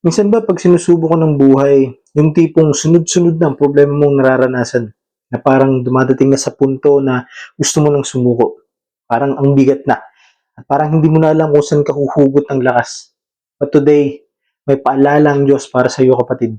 Minsan ba 'pag sinusubok ka ng buhay, yung tipong sunod-sunod na ang problema mong nararanasan, na parang dumadating na sa punto na gusto mo ng sumuko, parang ang bigat na, at parang hindi mo na alam kung saan ka huhugot ng lakas. But today, may paalala ang Diyos para sa iyo, kapatid.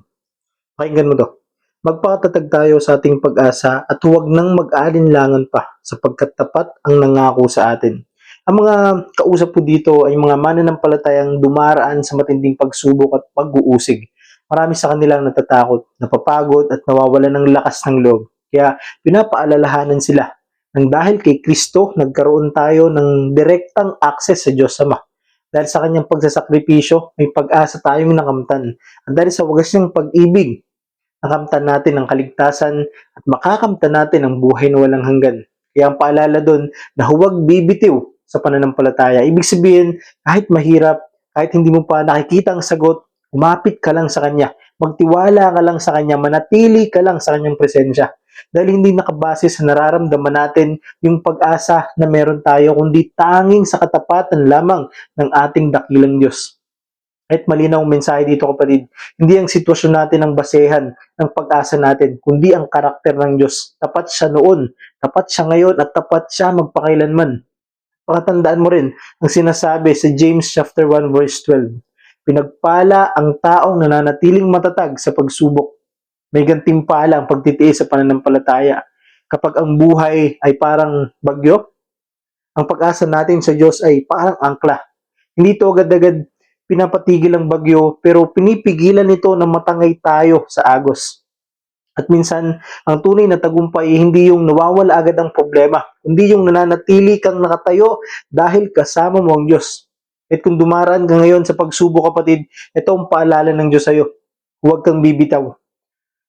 Pakinggan mo 'to. Magpakatatag tayo sa ating pag-asa at huwag nang mag-alinlangan pa, sapagkat tapat ang nangako sa atin. Ang mga kausap ko dito ay mga mananampalatayang dumaraan sa matinding pagsubok at pag-uusig. Marami sa kanilang natatakot, napapagod at nawawalan ng lakas ng loob. Kaya pinapaalalahanan sila nang dahil kay Kristo nagkaroon tayo ng direktang access sa Diyos Ama. Dahil sa kanyang pagsasakripisyo, may pag-asa tayong nakamtan. At dahil sa wagas niyang pag-ibig, nakamtan natin ang kaligtasan at makakamtan natin ang buhay na walang hanggan. Kaya ang paalala doon na huwag bibitiw sa pananampalataya. Ibig sabihin, kahit mahirap, kahit hindi mo pa nakikita ang sagot, umapit ka lang sa Kanya. Magtiwala ka lang sa Kanya. Manatili ka lang sa Kanyang presensya. Dahil hindi nakabase sa nararamdaman natin yung pag-asa na meron tayo, kundi tanging sa katapatan lamang ng ating dakilang Diyos. Kahit malinaw ang mensahe dito, kapatid, hindi ang sitwasyon natin ang basehan ng pag-asa natin, kundi ang karakter ng Diyos. Tapat siya noon, tapat siya ngayon, at tapat siya magpakailanman. Pakatandaan mo rin ang sinasabi sa James chapter 1 verse 12. Pinagpala ang taong nananatiling matatag sa pagsubok. May gantimpala ang pagtitiis sa pananampalataya. Kapag ang buhay ay parang bagyo, ang pag-asa natin sa Diyos ay parang angkla. Hindi ito agad-agad pinapatigil ang bagyo, pero pinipigilan ito na matangay tayo sa agos. At minsan, ang tunay na tagumpay hindi yung nawawala agad ang problema, kundi yung nananatili kang nakatayo dahil kasama mo ang Diyos. At kung dumaraan ka ngayon sa pagsubok, kapatid, ito ang paalala ng Diyos sa'yo. Huwag kang bibitaw.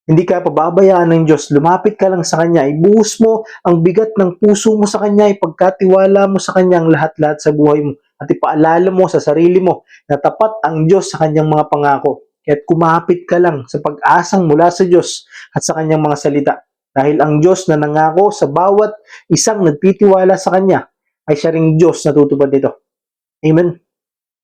Hindi ka pababayaan ng Diyos. Lumapit ka lang sa Kanya. Ibuhos mo ang bigat ng puso mo sa Kanya. Ipagkatiwala mo sa Kanya ang lahat-lahat sa buhay mo. At ipaalala mo sa sarili mo na tapat ang Diyos sa Kanyang mga pangako. Kaya't kumapit ka lang sa pag-asang mula sa Diyos at sa Kanyang mga salita. Dahil ang Diyos na nangako sa bawat isang nagtitiwala sa Kanya ay siya ring Diyos na tutupad nito. Amen.